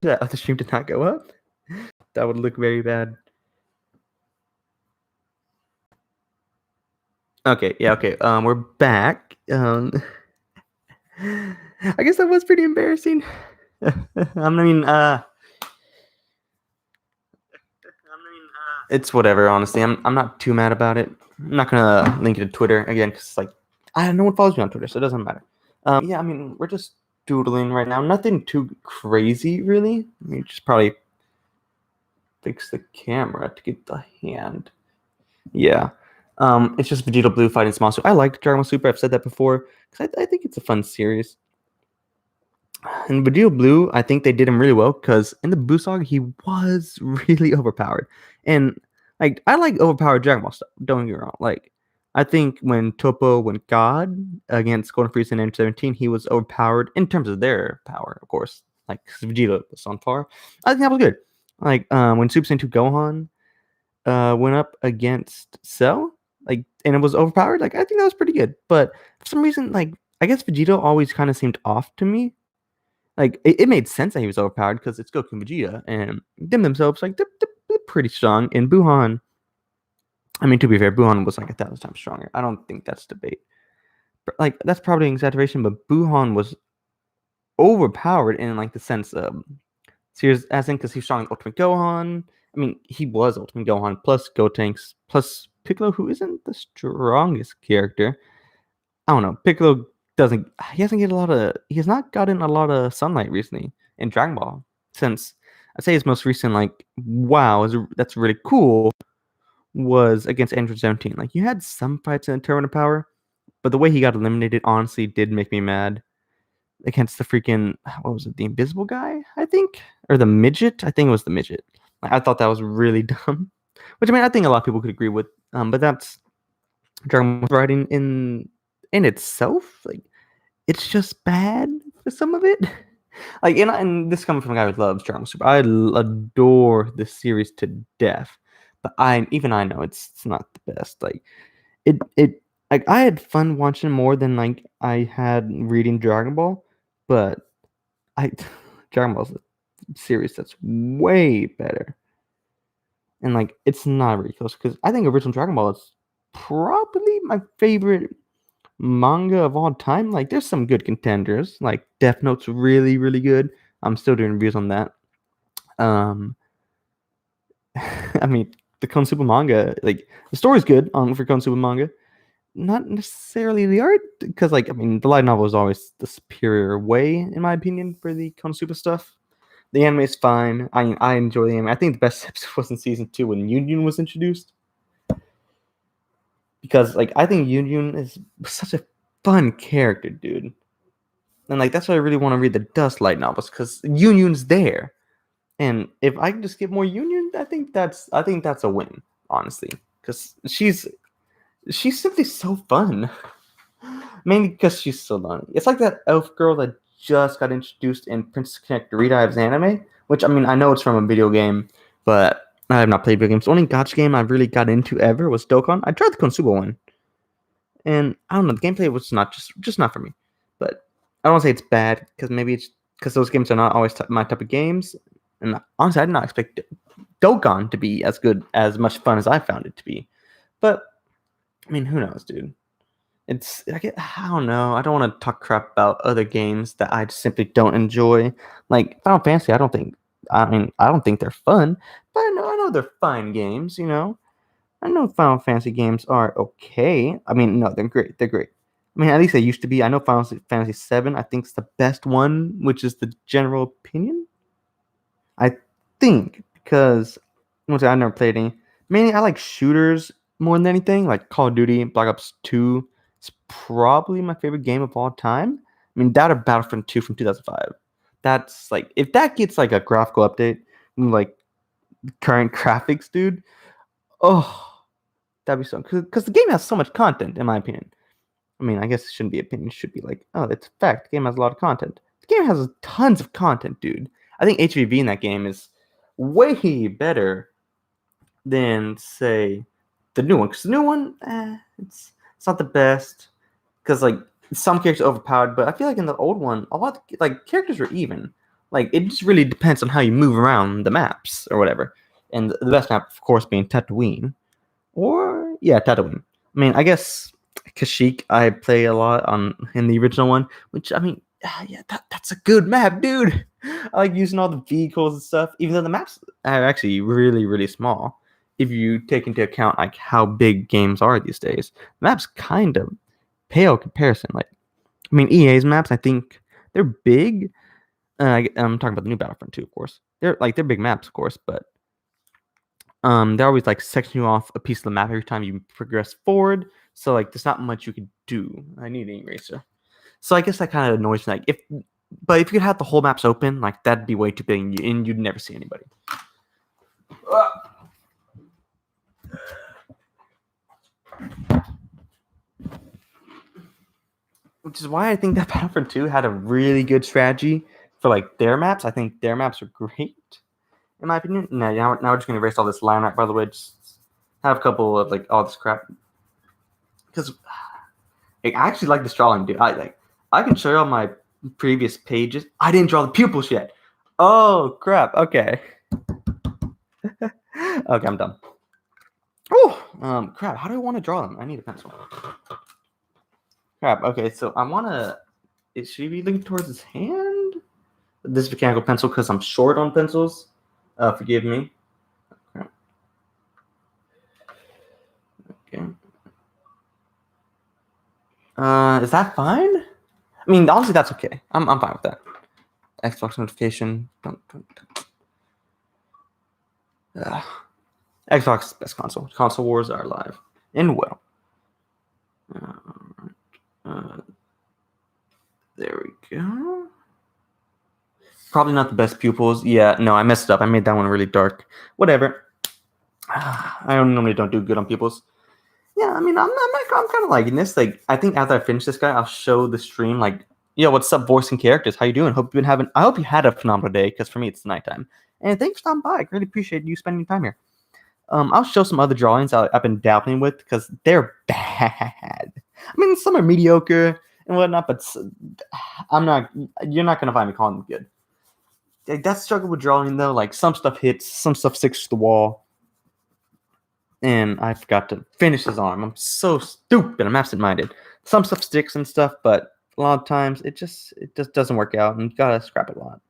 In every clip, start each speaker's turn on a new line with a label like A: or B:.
A: The stream did not go up. That would look very bad. Okay, yeah, okay. We're back. I guess that was pretty embarrassing. I mean, it's whatever. Honestly, I'm not too mad about it. I'm not gonna link it to Twitter again because like no one follows me on Twitter, so it doesn't matter. Yeah, I mean, we're just doodling right now. Nothing too crazy, really. I mean, just probably fix the camera to get the hand. Yeah. It's just Vegito Blue fighting Small Super. I like Dragon Ball Super. I've said that before because I think it's a fun series. And Vegito Blue, I think they did him really well because in the Buu Saga, he was really overpowered. And like I like overpowered Dragon Ball stuff. Don't get me wrong. Like I think when Topo went God against Golden Frieza in M17, he was overpowered in terms of their power, of course. Like Vegeta was on par. I think that was good. Like when Super Saiyan 2 Gohan went up against Cell, like, and it was overpowered. Like, I think that was pretty good. But for some reason, like, I guess Vegito always kind of seemed off to me. Like, it made sense that he was overpowered because it's Goku and Vegeta, and them themselves, like, they're pretty strong. And Buhan, I mean, to be fair, Buhan was like 1,000 times stronger. I don't think that's debate. But, like, that's probably an exaggeration, but Buhan was overpowered in like the sense of serious, as in because he's strong in Ultimate Gohan. I mean, he was Ultimate Gohan plus Gotenks plus Piccolo, who isn't the strongest character. I don't know. Piccolo doesn't. He hasn't get a lot of. He has not gotten a lot of sunlight recently in Dragon Ball since I'd say his most recent like wow that's really cool was against Android 17. Like you had some fights in Tournament of Power, but the way he got eliminated honestly did make me mad against the freaking what was it, the invisible guy, I think, or the midget. I think it was the midget. Like, I thought that was really dumb. Which I mean, I think a lot of people could agree with. But that's Dragon Ball writing in itself. Like, it's just bad for some of it. Like, and this coming from a guy who loves Dragon Ball Super. I adore this series to death. But I know it's not the best. Like, it like I had fun watching more than like I had reading Dragon Ball, but I Dragon Ball's a series that's way better. And like it's not really close because I think original Dragon Ball is probably my favorite manga of all time. Like there's some good contenders. Like Death Note's really, really good. I'm still doing reviews on that. I mean the Konosuba manga, like the story's good on for Konosuba manga. Not necessarily the art, because like I mean the light novel is always the superior way in my opinion for the Konosuba stuff. The anime is fine. I enjoy the anime. I think the best episode was in season 2 when Yun was introduced, because like I think Yun is such a fun character, dude. And like that's why I really want to read the Dust Light novels because Yun's there, and if I can just get more Yun, I think that's a win, honestly, because she's simply so fun. Mainly because she's so lonely. It's like that elf girl that just got introduced in Princess Connect Redive's anime, which I mean I know it's from a video game, but I have not played video games. The only gacha game I've really got into ever was Dokkan. I tried the Konosuba one, and I don't know, the gameplay was not just not for me. But I don't want to say it's bad because maybe it's because those games are not always my type of games. And honestly, I did not expect Dokkan to be as good, as much fun as I found it to be. But I mean, who knows, dude? I don't know. I don't want to talk crap about other games that I simply don't enjoy. Like Final Fantasy, I don't think they're fun, but I know they're fine games, you know. I know Final Fantasy games are okay. I mean, no, they're great. They're great. I mean, at least they used to be. I know Final Fantasy 7, I think, is the best one, which is the general opinion. I think because once I never played any. Mainly, I like shooters more than anything. Like Call of Duty, Black Ops 2 is probably my favorite game of all time. I mean, that or Battlefront 2 from 2005. That's like if that gets like a graphical update, like current graphics, dude. Oh, that'd be so because the game has so much content, in my opinion. I mean, I guess it shouldn't be opinion. It should be like, oh, it's a fact. The game has a lot of content. The game has tons of content, dude. I think HVV in that game is way better than, say, the new one. Because the new one, it's not the best. Because, like, some characters are overpowered. But I feel like in the old one, a lot of, like, characters were even. Like, it just really depends on how you move around the maps or whatever. And the best map, of course, being Tatooine. Or, yeah, Tatooine. I mean, I guess Kashyyyk I play a lot on in the original one, which, I mean, yeah, that's a good map, dude. I like using all the vehicles and stuff, even though the maps are actually really, really small. If you take into account like how big games are these days, the maps kind of pale comparison. Like, I mean, EA's maps, I think they're big. I'm talking about the new Battlefront 2, of course. They're big maps, of course, but they're always like section you off a piece of the map every time you progress forward. So like, there's not much you could do. I need an eraser. So I guess that kind of annoys me. Like, but if you could have the whole maps open, like that'd be way too big, and you'd never see anybody. Which is why I think that Battlefront 2 had a really good strategy for like their maps. I think their maps are great, in my opinion. Now we're just gonna erase all this line art, by the way. Just have a couple of like all this crap. Because I actually like this drawing, dude. I can show you all my previous pages. I didn't draw the pupils yet. Oh crap. Okay. Okay, I'm done. Oh, crap. How do I want to draw them? I need a pencil. Crap. Okay, so I want to. Should he be looking towards his hand? This mechanical pencil, because I'm short on pencils. Forgive me. Okay. Is that fine? I mean, honestly, that's okay. I'm fine with that. Xbox notification. Xbox best console. Console wars are alive and well. There we go. Probably not the best pupils. Yeah, no, I messed up. I made that one really dark. Whatever. I normally don't do good on pupils. Yeah, I mean, I'm kind of liking this. Like, I think after I finish this guy, I'll show the stream. Like, yo, what's up, voice and characters? How you doing? I hope you had a phenomenal day. Because for me, it's nighttime. And thanks for stopping by. I really appreciate you spending time here. I'll show some other drawings I've been dabbling with because they're bad. I mean, some are mediocre and whatnot, but I'm not. You're not gonna find me calling them good. Like, that struggle with drawing though. Like, some stuff hits, some stuff sticks to the wall, and I forgot to finish his arm. I'm so stupid. I'm absent-minded. Some stuff sticks and stuff, but a lot of times it just doesn't work out, and you gotta scrap it a lot.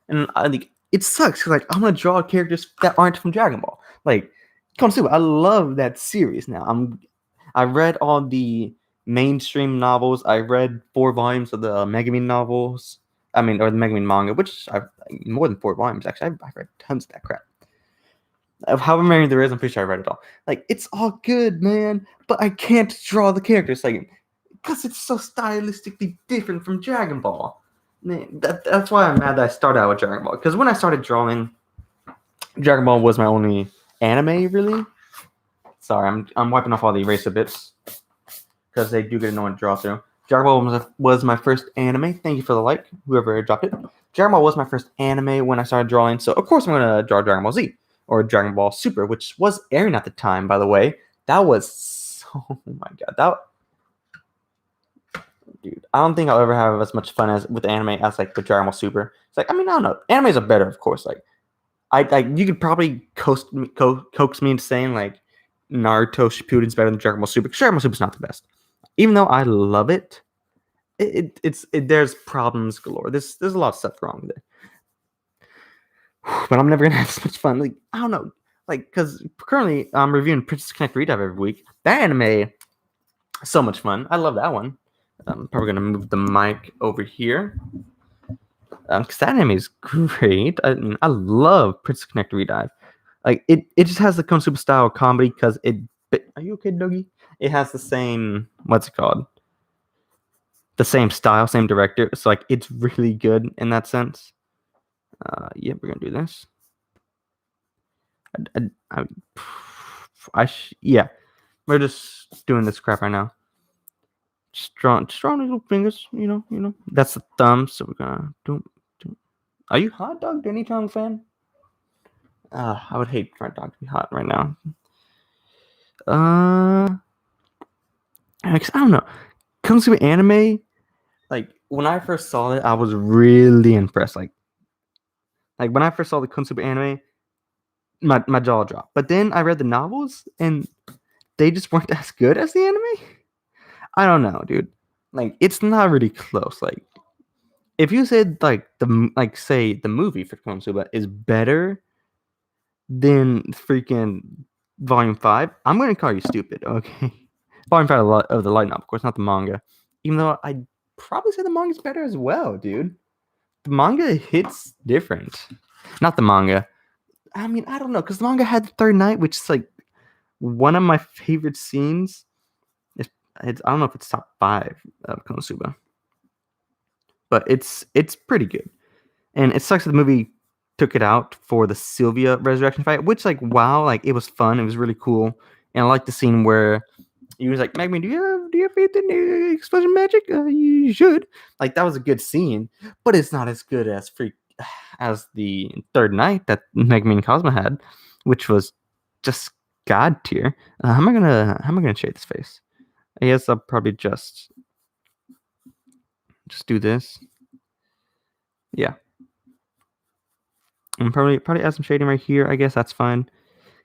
A: And I think it sucks because like I'm gonna draw characters that aren't from Dragon Ball. Like, Konosuba, I love that series now. I read all the mainstream novels. I read 4 volumes of the Megumin novels. I mean, or the Megumin manga, which I've more than 4 volumes actually. I've read tons of that crap. Of however many there is, I'm pretty sure I read it all. Like, it's all good, man, but I can't draw the characters like because it's so stylistically different from Dragon Ball. Man, that's why I'm mad that I started out with Dragon Ball. Because when I started drawing, Dragon Ball was my only anime, really. Sorry, I'm wiping off all the eraser bits because they do get annoying to draw through. Dragon Ball was my first anime. Thank you for the like, whoever dropped it. Dragon Ball was my first anime when I started drawing, so of course I'm gonna draw Dragon Ball Z or Dragon Ball Super, which was airing at the time, by the way. That was oh my god, dude. I don't think I'll ever have as much fun with anime as like with Dragon Ball Super. It's like, I mean, I don't know. Animes are better, of course. Like, you could probably coax me into saying like Naruto Shippuden's better than Dragon Ball Super. Dragon Ball Super's not the best, even though I love it. There's problems galore. There's a lot of stuff wrong with it, but I'm never gonna have as much fun. Like, I don't know, like, because currently I'm reviewing Princess Connect Redive every week. That anime, so much fun. I love that one. I'm probably gonna move the mic over here. Because that anime is great. I love Princess Connect Redive. Like, it just has the Konosuba style comedy because are you okay, Dougie? It has the same, what's it called? The same style, same director. So like, it's really good in that sense. Yeah, we're gonna do this. Yeah, we're just doing this crap right now. Strong little fingers, you know. That's the thumb, so we're gonna do. Are you hot dog Danny Chong fan? I would hate for my dog to be hot right now. I don't know. Comes to anime, like when I first saw it, I was really impressed. Like, Like when I first saw the Konosuba anime, my jaw dropped. But then I read the novels, and they just weren't as good as the anime. I don't know, dude. Like it's not really close. Like if you said like say the movie for Konosuba is better than freaking Volume 5, I'm gonna call you stupid. Okay, Volume 5 of the light novel, of course, not the manga. Even though I probably say the manga's better as well, dude. The manga hits different. Not the manga. I mean, I don't know, because the manga had the third night, which is like one of my favorite scenes. It's I don't know if it's top 5 of Konosuba, but it's pretty good. And it sucks that the movie took it out for the Sylvia resurrection fight, which like wow, like it was fun, it was really cool, and I like the scene where he was like, "Magmi, do you have faith in explosion magic? You should." Like that was a good scene, but it's not as good as as the third night that Megami and Cosmo had, which was just god tier. How am I gonna shade this face? I guess I'll probably just do this. Yeah, and probably add some shading right here. I guess that's fine.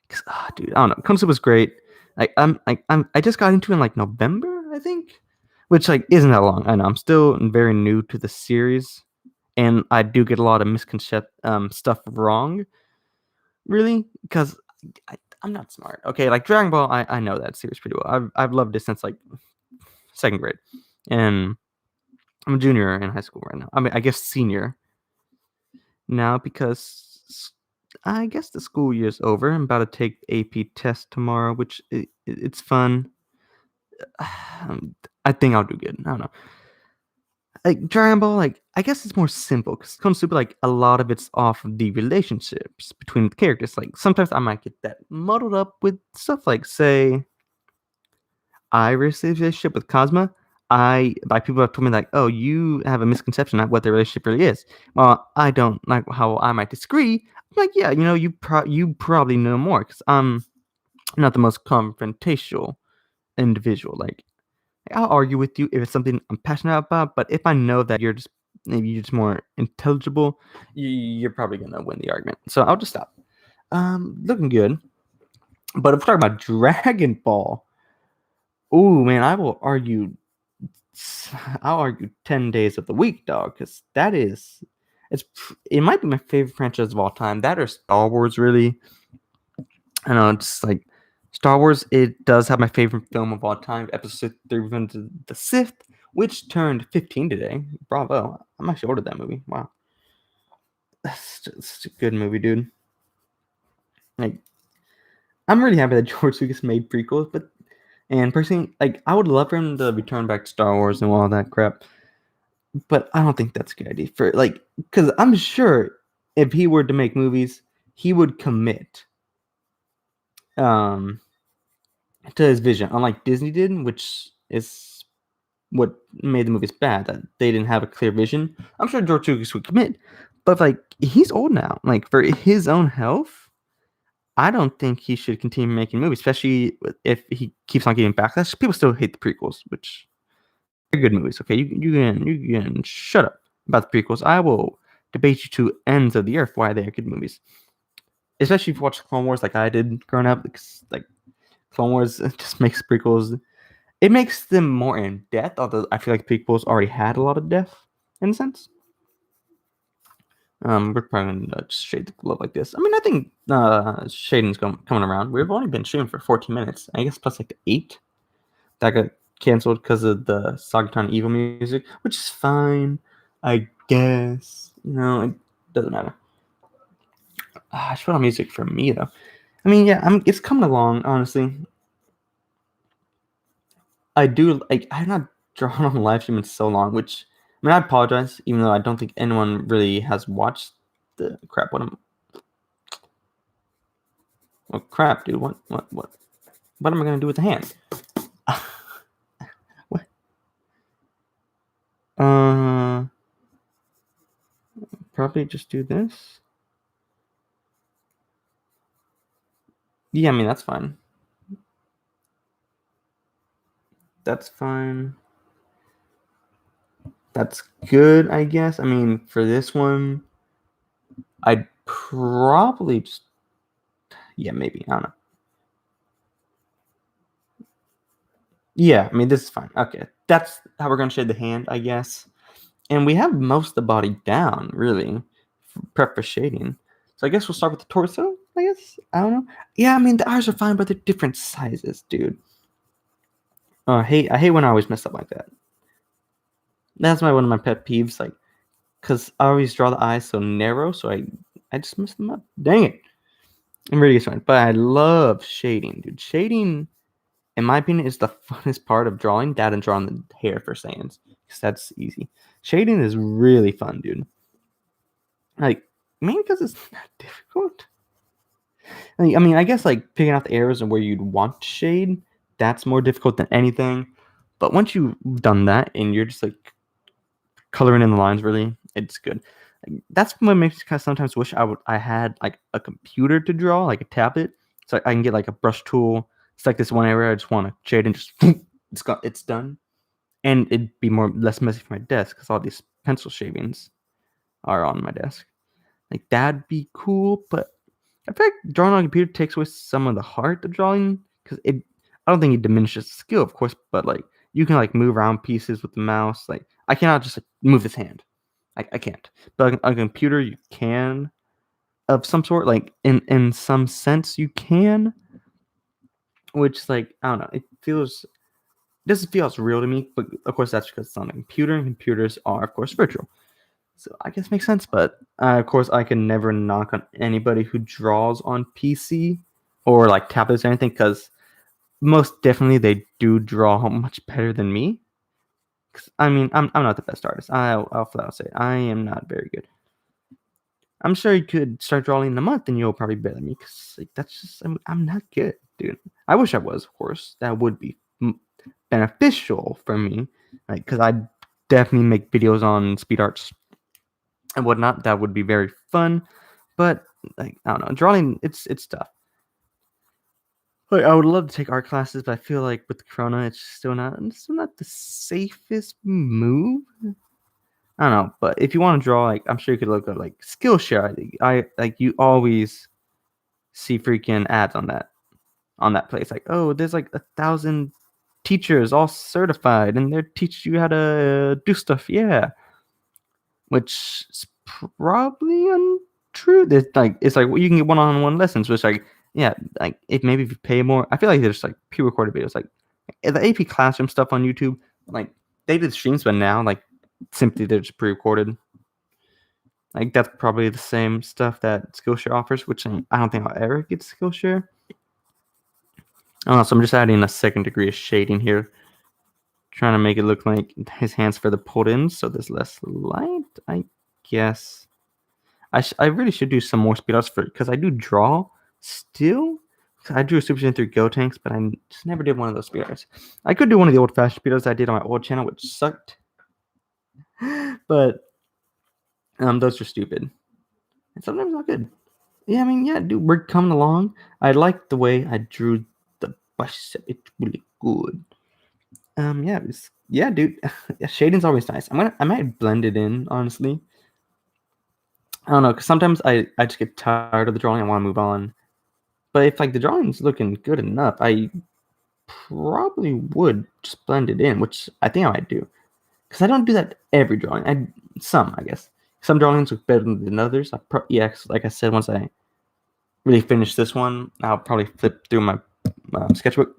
A: Cause dude, I don't know. Konosuba was great. I just got into it in like November, I think, which like isn't that long. I know I'm still very new to the series, and I do get a lot of misconcept stuff wrong, really, because I'm not smart. Okay, like Dragon Ball, I know that series pretty well. I've loved it since like second grade, and I'm a junior in high school right now. I mean, I guess senior now because I guess the school year's over. I'm about to take AP test tomorrow, which it's fun. I think I'll do good. I don't know. Like Dragon Ball, like I guess it's more simple because Konosuba, like a lot of it's off of the relationships between the characters. Like sometimes I might get that muddled up with stuff like say Iris' relationship with Cosma. By people have told me like, oh, you have a misconception of what their relationship really is. Well, I don't like how I might disagree. I'm like, yeah, you probably know more because I'm not the most confrontational individual. Like I'll argue with you if it's something I'm passionate about, but if I know that you're just more intelligible, you're probably gonna win the argument. So I'll just stop. Looking good. But if we're talking about Dragon Ball, ooh man, I'll argue 10 days of the week, dog, because it might be my favorite franchise of all time. That or Star Wars, really. I know it's like Star Wars. It does have my favorite film of all time, Episode 3: Revenge of the Sith, which turned 15 today. Bravo! I'm actually ordered that movie. Wow, that's just a good movie, dude. Like, I'm really happy that George Lucas made prequels, and personally, like, I would love for him to return back to Star Wars and all that crap. But I don't think that's a good idea for like, because I'm sure if he were to make movies, he would commit. Um, to his vision, unlike Disney did, which is what made the movies bad, that they didn't have a clear vision. I'm sure George Lucas would commit, but like he's old now. Like for his own health, I don't think he should continue making movies, especially if he keeps on getting backlash. People still hate the prequels, which are good movies. Okay, you can shut up about the prequels. I will debate you to ends of the earth why they are good movies. Especially if you watch Clone Wars like I did growing up, because like Clone Wars just makes prequels. It makes them more in depth, although I feel like prequels already had a lot of depth in a sense. We're probably gonna just shade the globe like this. I mean, I think shading's coming around. We've only been streaming for 14 minutes. I guess plus like 8 that got canceled because of the Sagatana Evil music, which is fine, I guess. It doesn't matter. I should put on music for me though. I mean, yeah, it's coming along. Honestly, I do like. I'm not drawn on live stream in so long, which I mean, I apologize, even though I don't think anyone really has watched the crap. What crap, dude? What am I gonna do with the hand? What? Probably just do this. Yeah, I mean that's fine. That's fine. That's good, I guess. I mean, for this one, I'd probably just, yeah, maybe, I don't know. Yeah, I mean, this is fine. Okay, that's how we're gonna shade the hand, I guess. And we have most of the body down, really, prep for shading. So I guess we'll start with the torso, I guess? I don't know. Yeah, I mean, the eyes are fine, but they're different sizes, dude. I hate when I always mess up like that. That's one of my pet peeves, like, because I always draw the eyes so narrow, so I just mess them up. Dang it. I'm really sorry. But I love shading, dude. Shading, in my opinion, is the funnest part of drawing. That and drawing the hair for Saiyans, because that's easy. Shading is really fun, dude. Like, mainly because it's not difficult. I mean, I guess like picking out the areas and where you'd want to shade, that's more difficult than anything. But once you've done that and you're just like coloring in the lines, really, it's good. Like, that's what makes me kind of sometimes wish I had like a computer to draw, like a tablet, so I can get like a brush tool. It's like this one area I just want to shade and just it's done, and it'd be less messy for my desk because all these pencil shavings are on my desk. Like that'd be cool, but I feel like drawing on a computer takes away some of the heart of drawing because it. I don't think it diminishes the skill, of course, but like you can like move around pieces with the mouse. Like I cannot just like move this hand. I can't. But on a computer, you can of some sort. Like in some sense, you can. Which like I don't know. It doesn't feel as real to me. But of course, that's because it's on a computer, and computers are of course virtual. So I guess it makes sense, but of course I can never knock on anybody who draws on PC or like tablets or anything because most definitely they do draw much better than me. I mean, I'm not the best artist. I'll flat out say it. I am not very good. I'm sure you could start drawing in a month and you'll probably be better than me because like that's just I'm not good, dude. I wish I was, of course. That would be beneficial for me, like because I definitely make videos on speed arts and whatnot. That would be very fun. But like I don't know, drawing it's tough. Like I would love to take art classes, but I feel like with Corona, it's still not the safest move. I don't know, but if you want to draw, like I'm sure you could look up like Skillshare. I like you always see freaking ads on that place. Like, oh, there's like 1,000 teachers all certified, and they're teaching you how to do stuff. Yeah, which is probably untrue. It's like well, you can get one-on-one lessons, which like yeah, like if you pay more, I feel like there's like pre-recorded videos, like the AP Classroom stuff on YouTube. Like they did streams, but now like simply they're just pre-recorded. Like that's probably the same stuff that Skillshare offers, which I don't think I'll ever get Skillshare. Oh, so I'm just adding a second degree of shading here, trying to make it look like his hands further pulled in, so there's less light. I guess I really should do some more speed ups because I do draw still. I drew a Super Saiyan 3 Gotenks, but I just never did one of those speed ups. I could do one of the old fashioned speed ups I did on my old channel, which sucked. But those are stupid. And sometimes not good. Yeah, I mean, yeah, dude, we're coming along. I like the way I drew the bicep. It's really good. Yeah, dude. Yeah, shading's always nice. I might blend it in, honestly. I don't know, because sometimes I just get tired of the drawing. I want to move on. But if like the drawing's looking good enough, I probably would just blend it in, which I think I might do. Because I don't do that every drawing. I guess. Some drawings look better than others. Like I said, once I really finish this one, I'll probably flip through my sketchbook.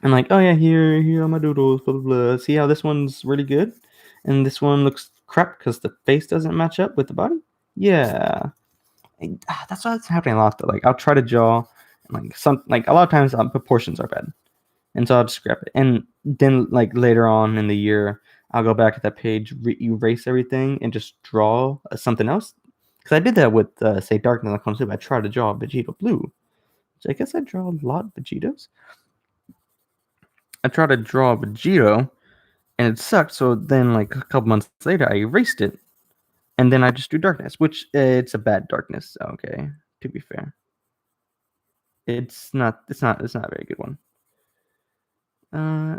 A: I'm like, oh yeah, here are my doodles, blah blah blah. See how this one's really good, and this one looks crap because the face doesn't match up with the body. Yeah, that's what's happening a lot. Though. Like I'll try to draw, and like a lot of times proportions are bad, and so I'll just scrap it. And then like later on in the year, I'll go back to that page, erase everything, and just draw something else. Because I did that with say Dark Knight Concept. I tried to draw Vegito blue. So I guess I draw a lot of Vegetos. I tried to draw Vegito, and it sucked. So then, like a couple months later, I erased it, and then I just drew Darkness, which it's a bad Darkness. Okay, to be fair, it's not. It's not a very good one.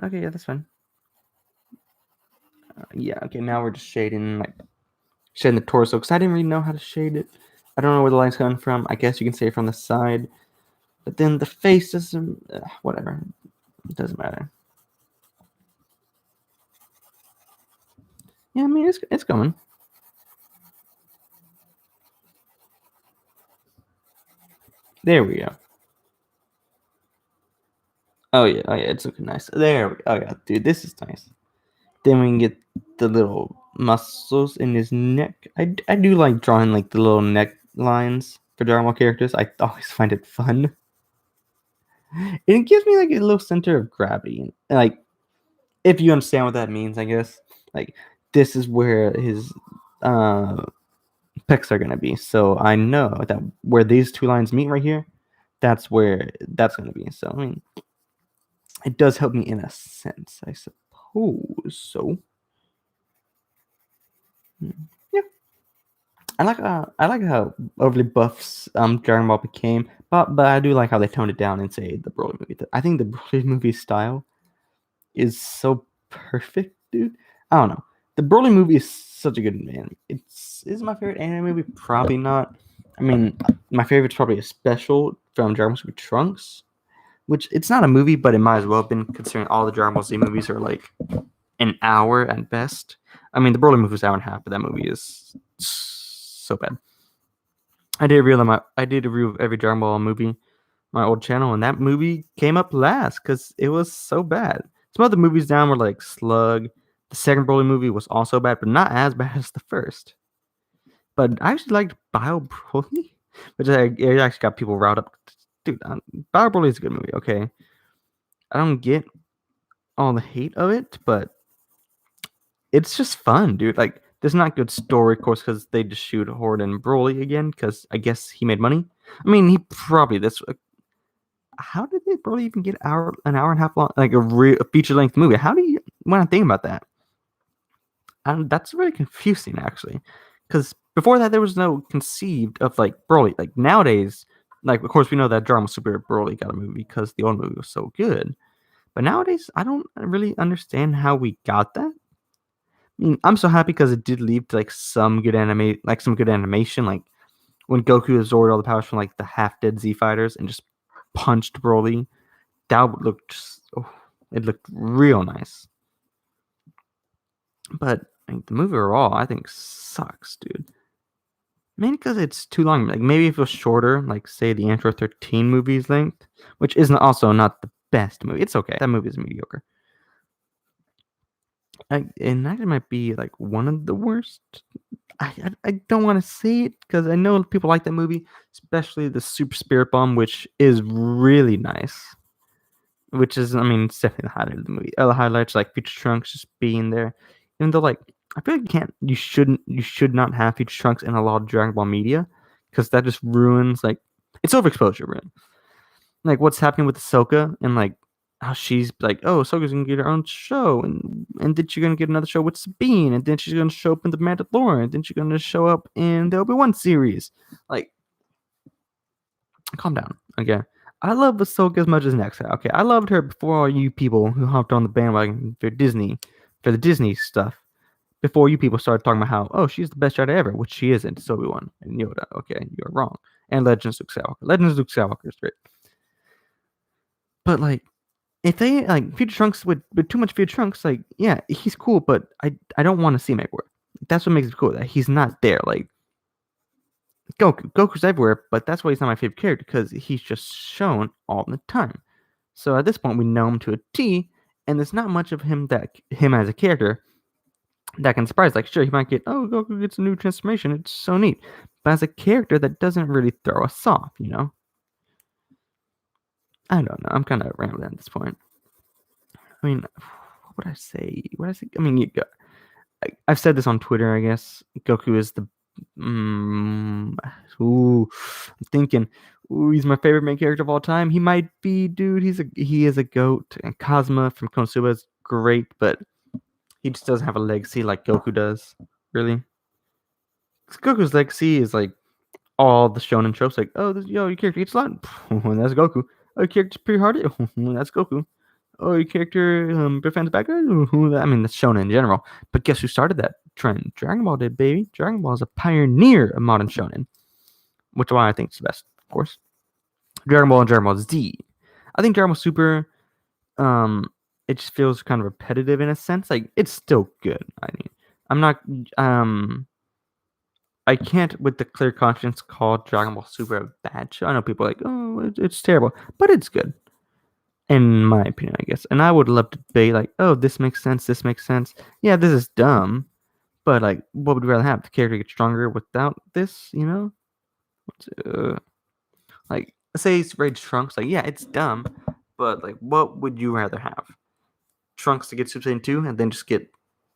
A: Okay, yeah, that's fine. Yeah, okay. Now we're just shading like shading the torso because I didn't really know how to shade it. I don't know where the light's coming from. I guess you can say from the side, but then the face doesn't. Whatever, it doesn't matter. Yeah, I mean it's coming. There we go. Oh yeah, it's looking nice. There we go. Oh yeah, dude, this is nice. Then we can get the little muscles in his neck. I do like drawing like the little neck lines for Dragon Ball characters. I always find it fun. And it gives me like a little center of gravity. Like, if you understand what that means, I guess. Like, this is where his pecs are gonna be. So I know that where these two lines meet right here, that's where that's gonna be. So I mean, it does help me in a sense, I suppose. So yeah, I like how overly buffs Dragon Ball became, but I do like how they toned it down and say the Broly movie. I think the Broly movie style is so perfect, dude. I don't know. The Broly movie is such a good anime. Is my favorite anime movie? Probably not. I mean, my favorite's probably a special from Dragon Ball Super Trunks, which it's not a movie, but it might as well have been considering all the Dragon Ball Z movies are like an hour at best. I mean, the Broly movie is an hour and a half, but that movie is so bad. I did a review of every Dragon Ball movie, my old channel, and that movie came up last because it was so bad. Some other movies down were like Slug. The second Broly movie was also bad, but not as bad as the first. But I actually liked Bio Broly, which it actually got people riled up. Dude, Bio Broly is a good movie. Okay, I don't get all the hate of it, but it's just fun, dude. Like, there's not good story, of course, because they just shoot Horde and Broly again, because I guess he made money. I mean, he probably how did they Broly even get an hour and a half long, like a feature length movie? How do you when I think about that? That's really confusing, actually, because before that there was no conceived of like Broly. Like nowadays, like of course we know that Drama Super Broly got a movie because the old movie was so good. But nowadays, I don't really understand how we got that. I mean, I'm so happy because it did lead to like some good animation, like when Goku absorbed all the powers from like the half-dead Z fighters and just punched Broly. That looked it looked real nice. But like, the movie overall, I think sucks, dude. Mainly because it's too long. Like maybe if it was shorter, like say the Intro 13 movie's length, which isn't also not the best movie. It's okay. That movie is mediocre. And that might be like one of the worst. I don't want to say it because I know people like that movie, especially the Super Spirit Bomb, which is really nice. Which is, I mean, it's definitely the highlight of the movie. Other highlights like Future Trunks just being there, even though like I feel like you should not have Future Trunks in a lot of Dragon Ball media because that just ruins like it's overexposure, really. Like what's happening with Ahsoka and like how she's like, oh, Ahsoka's gonna get her own show, and then she's gonna get another show with Sabine, and then she's gonna show up in the Mandalorian, and then she's gonna show up in the Obi-Wan series. Like, calm down, okay? I love Ahsoka as much as next. Okay, I loved her before all you people who hopped on the bandwagon for the Disney stuff. Before you people started talking about how, oh, she's the best Jedi ever, which she isn't. It's Obi-Wan and Yoda. Okay, you're wrong. And Legends of Luke Skywalker. Legends of Luke Skywalker is great. But like, if they like Future Trunks with too much Future Trunks, like yeah, he's cool, but I don't want to see him everywhere. That's what makes it cool that he's not there. Like Goku's everywhere, but that's why he's not my favorite character because he's just shown all the time. So at this point, we know him to a T, and there's not much of him as a character that can surprise. Like sure, he might get Goku gets a new transformation. It's so neat, but as a character that doesn't really throw us off, you know. I don't know. I'm kind of rambling at this point. I mean, what would I say? I mean, I've said this on Twitter. I guess Goku is the. I'm thinking. Ooh, he's my favorite main character of all time. He might be, dude. He is a goat. And Cosma from Konosuba is great, but he just doesn't have a legacy like Goku does. Really, Goku's legacy is like all the shonen tropes. Like, oh, your character eats a lot. That's Goku. Oh, your character's pretty hard. That's Goku. Oh, your character befriends bad guys. I mean, that's shonen in general. But guess who started that trend. Dragon Ball did, baby. Dragon Ball is a pioneer of modern shonen, which is why I think it's the best, of course. Dragon Ball and Dragon Ball Z. I think Dragon Ball Super, it just feels kind of repetitive in a sense. Like, it's still good. I mean, I'm not, I can't, with the clear conscience, call Dragon Ball Super a bad show. I know people are like, oh, it's terrible, but it's good, in my opinion, I guess. And I would love to debate, like, oh, this makes sense, this makes sense. Yeah, this is dumb, but, like, what would you rather have? The character get stronger without this, you know? Like, say it's Rage Trunks, like, yeah, it's dumb, but, like, what would you rather have? Trunks to get Super Saiyan 2 and then just get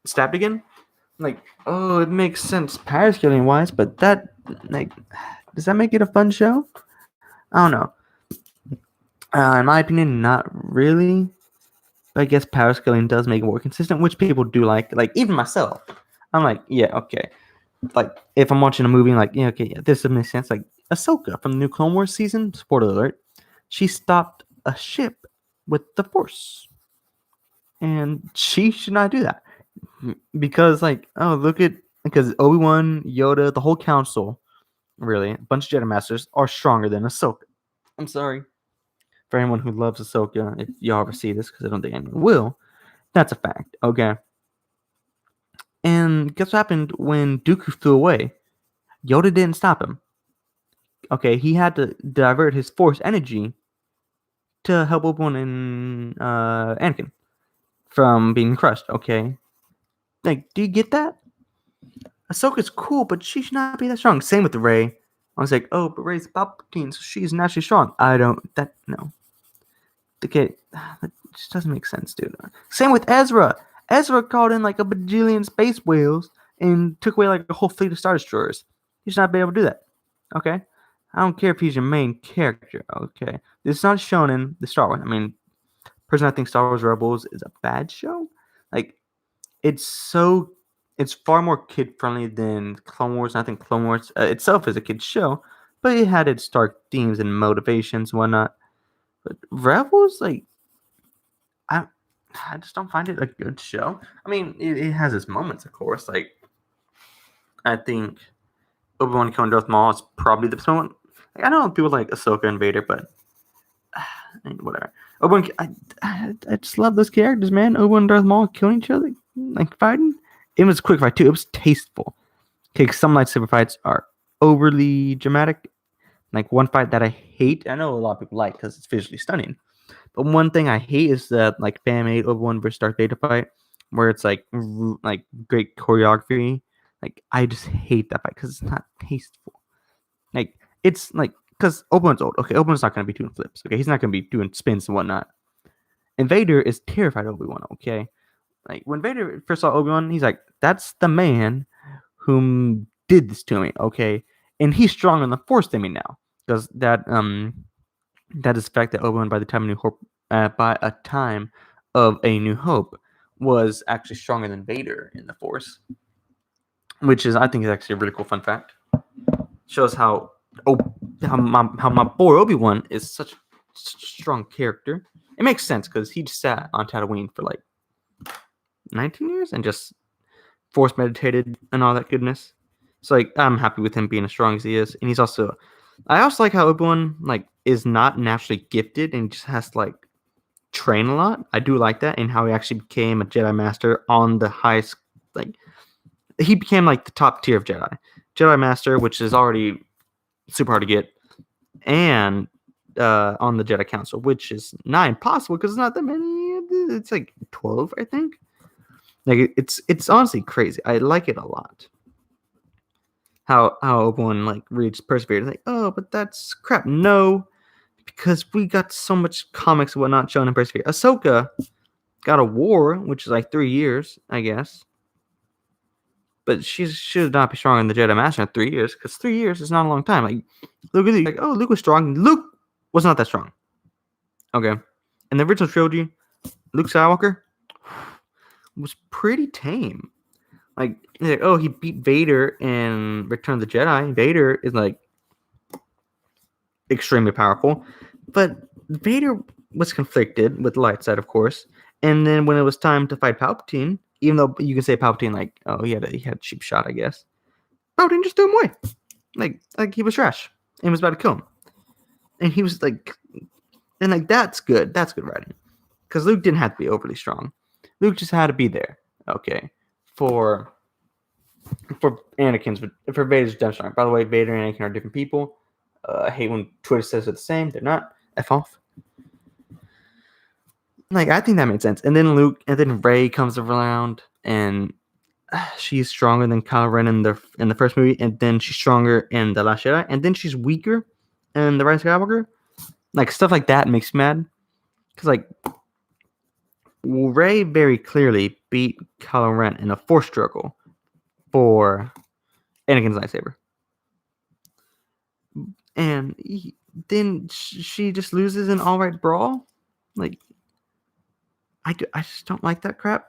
A: stabbed again? Like, oh, it makes sense power scaling wise, but that, like, does that make it a fun show? I don't know. In my opinion, not really. But I guess power scaling does make it more consistent, which people do like. Like, even myself, I'm like, yeah, okay. Like, if I'm watching a movie, like, yeah, okay, yeah, this makes sense. Like, Ahsoka from the new Clone Wars season, spoiler alert, she stopped a ship with the Force. And she should not do that. Because, like, oh, look at, because Obi-Wan, Yoda, the whole council, really, a bunch of Jedi Masters are stronger than Ahsoka. I'm sorry for anyone who loves Ahsoka, if y'all ever see this, because I don't think anyone will. That's a fact, okay? And guess what happened when Dooku flew away? Yoda didn't stop him. Okay, he had to divert his Force energy to help Obi-Wan and Anakin from being crushed, okay? Like, do you get that? Ahsoka's cool, but she should not be that strong. Same with Rey. I was like, oh, but Rey's Palpatine, so she's naturally strong. No. Okay, that just doesn't make sense, dude. Same with Ezra. Ezra called in like a bajillion space whales and took away like a whole fleet of Star Destroyers. He should not be able to do that. Okay? I don't care if he's your main character. Okay? This is not shonen, the Star Wars. I mean, personally, I think Star Wars Rebels is a bad show. Like, it's far more kid friendly than Clone Wars. And I think Clone Wars itself is a kid show, but it had its dark themes and motivations and whatnot. But Rebels, like, I just don't find it a good show. I mean, it has its moments, of course. Like, I think Obi-Wan killing Darth Maul is probably the best moment. Like, I know people like Ahsoka and Vader, but whatever. Obi-Wan, I just love those characters, man. Obi-Wan and Darth Maul killing each other, like fighting. It was a quick fight too. It was tasteful. Okay, some lightsaber fights are overly dramatic. Like, one fight that I hate, I know a lot of people like because it's visually stunning. But one thing I hate is the like fan made Obi-Wan versus Darth Vader fight, where it's like great choreography. Like, I just hate that fight because it's not tasteful. Like, it's like, because Obi-Wan's old. Okay, Obi-Wan's not going to be doing flips. Okay, he's not going to be doing spins and whatnot. And Vader is terrified of Obi-Wan. Okay, like, when Vader first saw Obi-Wan, he's like, that's the man whom did this to me. Okay, and he's stronger in the Force than me now, because that is the fact that Obi-Wan, by a time of A New Hope, was actually stronger than Vader in the Force, which is, I think, is actually a really cool fun fact. Shows how my boy Obi-Wan is such a strong character. It makes sense because he just sat on Tatooine for like 19 years and just Force meditated and all that goodness. So, like, I'm happy with him being as strong as he is, and I also like how Obi-Wan, like, is not naturally gifted and just has to, like, train a lot. I do like that, and how he actually became a Jedi Master on the highest, like, he became like the top tier of Jedi Master, which is already super hard to get, and on the Jedi Council, which is not impossible because it's not that many. It's like 12, I think. Like, it's honestly crazy. I like it a lot. How Obi-Wan, like, really just persevered. Like, oh, but that's crap. No, because we got so much comics and whatnot showing him persevere. Ahsoka got a war, which is like 3 years, I guess. But she should not be stronger than the Jedi Master in 3 years, because 3 years is not a long time. Like, Luke, like, oh, Luke was strong. Luke was not that strong. Okay. In the original trilogy, Luke Skywalker was pretty tame. Like, oh, he beat Vader in Return of the Jedi. Vader is, like, extremely powerful. But Vader was conflicted with the light side, of course. And then when it was time to fight Palpatine, even though you can say Palpatine, like, oh, he had a cheap shot, I guess. Palpatine just threw him away, like he was trash and was about to kill him, and he was like, and like that's good writing, because Luke didn't have to be overly strong. Luke just had to be there, okay, for Anakin's for Vader's redemption arc. By the way, Vader and Anakin are different people. I hate when Twitter says they're the same. They're not. F off. Like, I think that made sense. And then Rey comes around, and she's stronger than Kylo Ren in the first movie, and then she's stronger in The Last Jedi, and then she's weaker in The Rise of Skywalker. Like, stuff like that makes me mad. Because, like, Rey very clearly beat Kylo Ren in a force struggle for Anakin's lightsaber. And then she just loses an all-right brawl. Like, I just don't like that crap.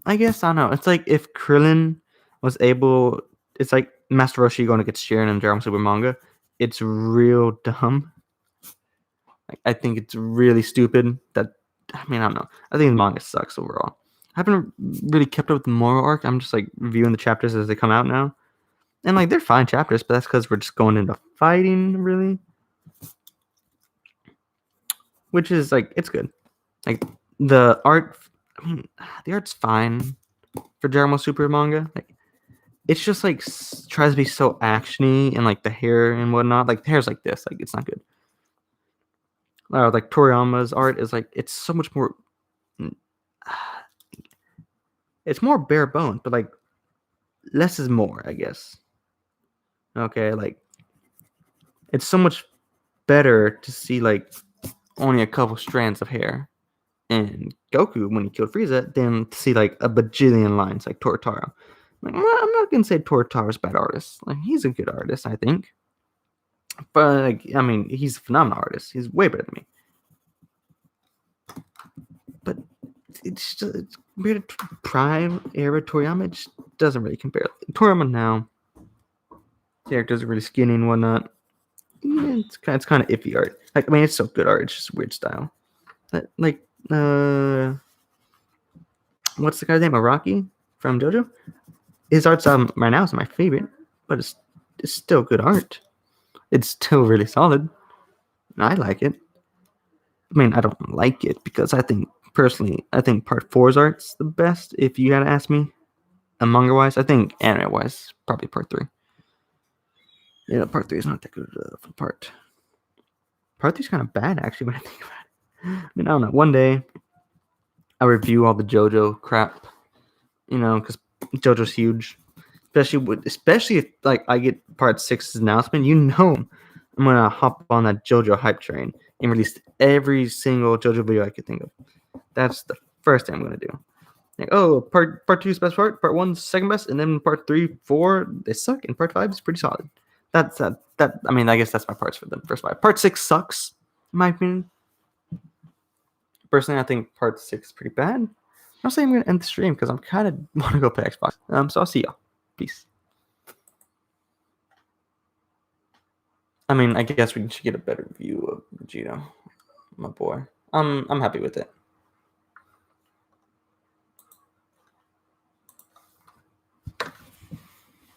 A: I guess, I don't know. It's like if Krillin was able... It's like Master Roshi going against Jiren in Dragon Ball Super manga. It's real dumb. Like, I think it's really stupid. I don't know. I think the manga sucks overall. I haven't really kept up with the Moro arc. I'm just like reviewing the chapters as they come out now. And like, they're fine chapters, but that's because we're just going into fighting, really. Which is like, it's good. Like, the art, the art's fine for Dragon Ball Super manga. Like, it's just like tries to be so actiony, and like the hair and whatnot. Like, the hair's like this. Like, it's not good. Like Toriyama's art is like, it's so much more. It's more bare bones, but like less is more, I guess. Okay, like it's so much better to see like only a couple strands of hair in Goku when he killed Frieza than to see like a bajillion lines like Tortaro. Like, I'm not gonna say Tortaro's a bad artist. Like, he's a good artist, I think. But like, I mean, he's a phenomenal artist. He's way better than me. But it's compared to Prime era Toriyama, it just doesn't really compare. Toriyama now, characters are really skinny and whatnot. Yeah, it's kind of iffy art. Like, I mean, it's so good art. It's just weird style. But, like, what's the guy's name? Araki from JoJo. His art's right now is my favorite, but it's still good art. It's still really solid. I like it. I mean, I don't like it because I think Part 4's art's the best. If you had to ask me, manga wise, I think anime wise, probably Part 3. Yeah, Part 3 is not that good of a part. Part 3 is kind of bad, actually, when I think about it. I mean, I don't know. One day, I'll review all the JoJo crap, because JoJo's huge. Especially if like I get Part 6's announcement, I'm gonna hop on that JoJo hype train and release every single JoJo video I could think of. That's the first thing I'm gonna do. Like, oh, part 2's best part 1's second best, and then part 3, 4 they suck, and part 5 is pretty solid. That's that. I mean, I guess that's my parts for the first 5. Part 6 sucks, in my opinion. Personally, I think part 6 is pretty bad. I'm saying I'm gonna end the stream because I'm kind of want to go play Xbox. So I'll see y'all. Peace. I mean, I guess we should get a better view of Vegito, my boy. I'm happy with it.